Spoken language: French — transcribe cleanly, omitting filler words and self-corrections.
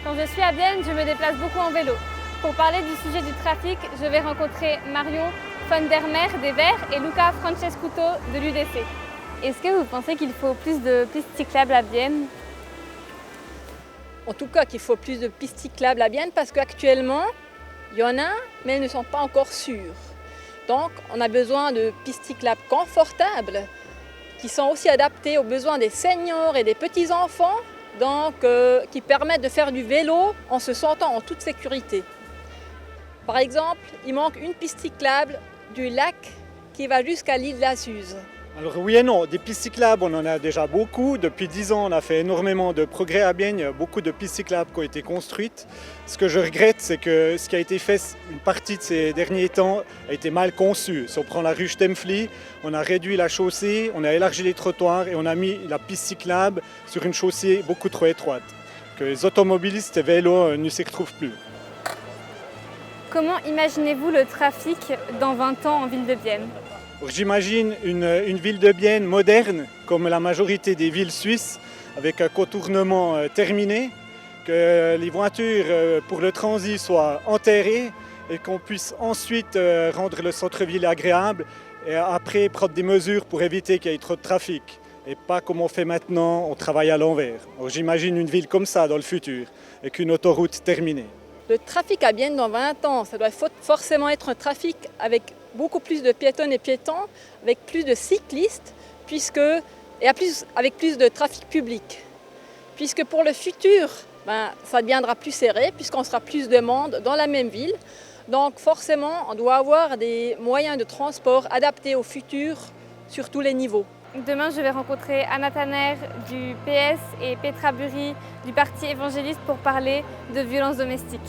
Quand je suis à Vienne, je me déplace beaucoup en vélo. Pour parler du sujet du trafic, je vais rencontrer Marion von der Meer des Verts et Luca Francescuto de l'UDC. Est-ce que vous pensez qu'il faut plus de pistes cyclables à Vienne? En tout cas, qu'il faut plus de pistes cyclables à Vienne parce qu'actuellement, il y en a, mais elles ne sont pas encore sûres. Donc, on a besoin de pistes cyclables confortables qui sont aussi adaptées aux besoins des seniors et des petits-enfants, donc qui permettent de faire du vélo en se sentant en toute sécurité. Par exemple, il manque une piste cyclable du lac qui va jusqu'à l'île de la Suze. Alors oui et non, des pistes cyclables, on en a déjà beaucoup. Depuis 10 ans, on a fait énormément de progrès à Bienne. Il y a beaucoup de pistes cyclables qui ont été construites. Ce que je regrette, c'est que ce qui a été fait, une partie de ces derniers temps, a été mal conçu. Si on prend la rue Stemfli, on a réduit la chaussée, on a élargi les trottoirs et on a mis la piste cyclable sur une chaussée beaucoup trop étroite, que les automobilistes et vélos ne s'y retrouvent plus. Comment imaginez-vous le trafic dans 20 ans en ville de Vienne? J'imagine une ville de Bienne moderne, comme la majorité des villes suisses, avec un contournement terminé, que les voitures pour le transit soient enterrées et qu'on puisse ensuite rendre le centre-ville agréable et après prendre des mesures pour éviter qu'il y ait trop de trafic. Et pas comme on fait maintenant, on travaille à l'envers. J'imagine une ville comme ça dans le futur, avec une autoroute terminée. Le trafic à Bienne dans 20 ans, ça doit forcément être un trafic avec beaucoup plus de piétonnes et piétons, avec plus de cyclistes, avec plus de trafic public. Puisque pour le futur, ça deviendra plus serré, puisqu'on sera plus de monde dans la même ville. Donc forcément, on doit avoir des moyens de transport adaptés au futur sur tous les niveaux. Demain, je vais rencontrer Anna Tanner du PS et Petra Burri du Parti évangéliste pour parler de violences domestiques.